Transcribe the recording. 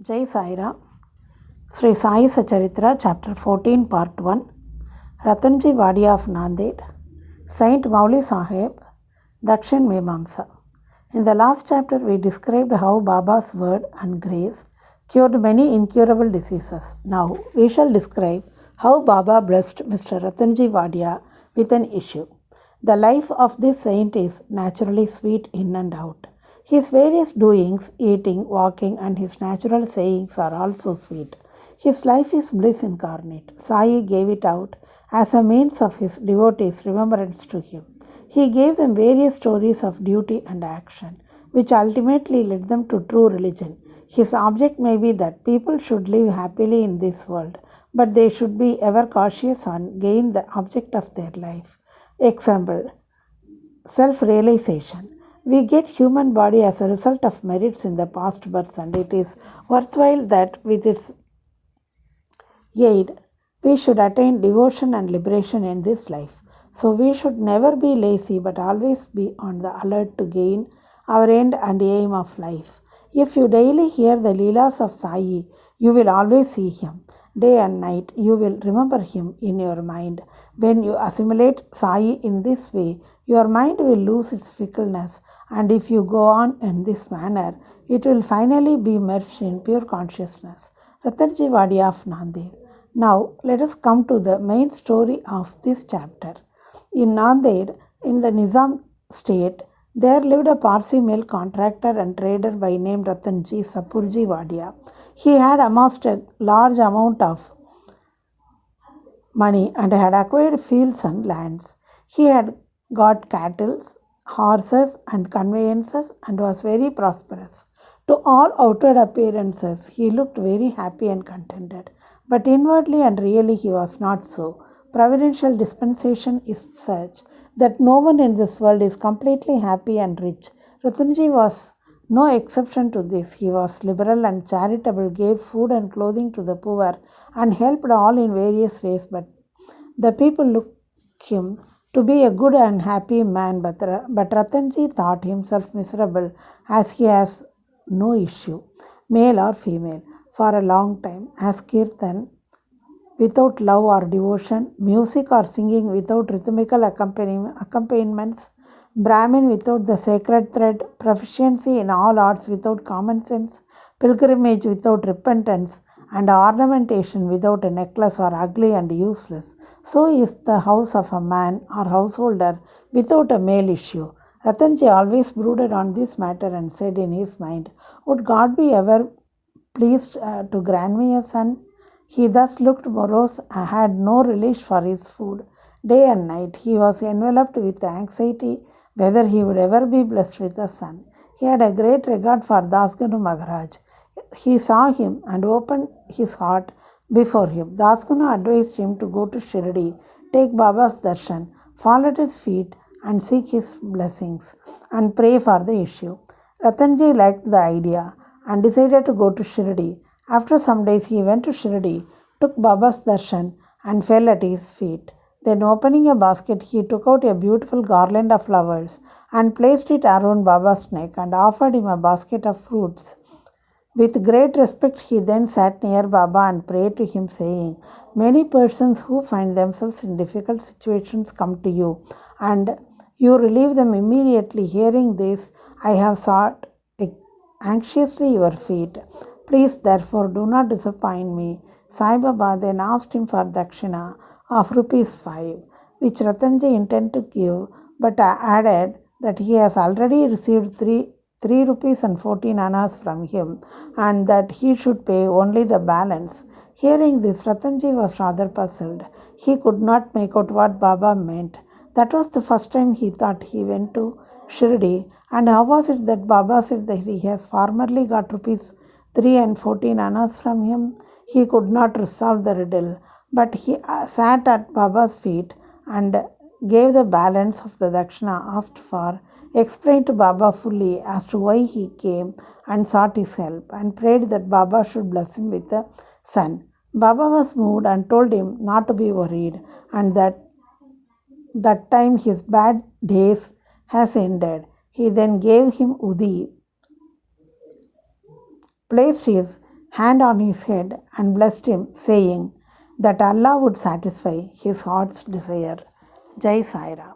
Jai Saira, Sri Sai Satcharitra, Chapter 14, Part 1, Ratanji Wadia of Nanded, Saint Mauli Sahib, Dakshin Mimamsa. In the last chapter, we described how Baba's word and grace cured many incurable diseases. Now, we shall describe how Baba blessed Mr. Ratanji Wadia with an issue. The life of this saint is naturally sweet in and out. His various doings, eating, walking, and his natural sayings are also sweet. His life is bliss incarnate. Sai gave it out as a means of his devotees' remembrance to him. He gave them various stories of duty and action, which ultimately led them to true religion. His object may be that people should live happily in this world, but they should be ever cautious on gain the object of their life. Example, self-realization. We get human body as a result of merits in the past births, and it is worthwhile that with its aid we should attain devotion and liberation in this life. So we should never be lazy but always be on the alert to gain our end and aim of life. If you daily hear the Leelas of Sai, you will always see him. Day and night, you will remember him in your mind. When you assimilate Sai in this way, your mind will lose its fickleness, and if you go on in this manner, it will finally be merged in pure consciousness. Ratanji Wadia of Nanded. Now, let us come to the main story of this chapter. In Nanded, in the Nizam state, there lived a Parsi milk contractor and trader by name Ratanji Sapurji Wadia. He had amassed a large amount of money and had acquired fields and lands. He had got cattle, horses, and conveyances and was very prosperous. To all outward appearances, he looked very happy and contented, but inwardly and really he was not so. Providential dispensation is such that no one in this world is completely happy and rich. Ratanji was no exception to this. He was liberal and charitable, gave food and clothing to the poor, and helped all in various ways. But the people looked him to be a good and happy man. But Ratanji thought himself miserable, as he has no issue, male or female, for a long time, as kirtan without love or devotion, music or singing without rhythmical accompaniments, Brahmin without the sacred thread, proficiency in all arts without common sense, pilgrimage without repentance, and ornamentation without a necklace are ugly and useless. So is the house of a man or householder without a male issue. Ratanji always brooded on this matter and said in his mind, would God be ever pleased to grant me a son? He thus looked morose and had no relish for his food. Day and night he was enveloped with anxiety whether he would ever be blessed with a son. He had a great regard for Dasganu Maharaj. He saw him and opened his heart before him. Dasganu advised him to go to Shirdi, take Baba's darshan, fall at his feet and seek his blessings and pray for the issue. Ratanji liked the idea and decided to go to Shirdi. After some days he went to Shirdi, took Baba's darshan and fell at his feet. Then opening a basket, he took out a beautiful garland of flowers and placed it around Baba's neck and offered him a basket of fruits. With great respect, he then sat near Baba and prayed to him, saying, many persons who find themselves in difficult situations come to you, and you relieve them immediately. Hearing this, I have sought anxiously your feet. Please, therefore, do not disappoint me. Sai Baba then asked him for dakshina of ₹5, which Ratanji intended to give, but added that he has already received 3 rupees and 14 annas from him, and that he should pay only the balance. Hearing this, Ratanji was rather puzzled. He could not make out what Baba meant. That was the first time he thought he went to Shirdi, and how was it that Baba said that he has formerly got ₹3 and 14 annas from him? He could not resolve the riddle, but he sat at Baba's feet and gave the balance of the dakshina asked for, explained to Baba fully as to why he came and sought his help, and prayed that Baba should bless him with a son. Baba was moved and told him not to be worried, and that time his bad days has ended. He then gave him Udi, placed his hand on his head and blessed him, saying that Allah would satisfy his heart's desire. Jai Sai Ram.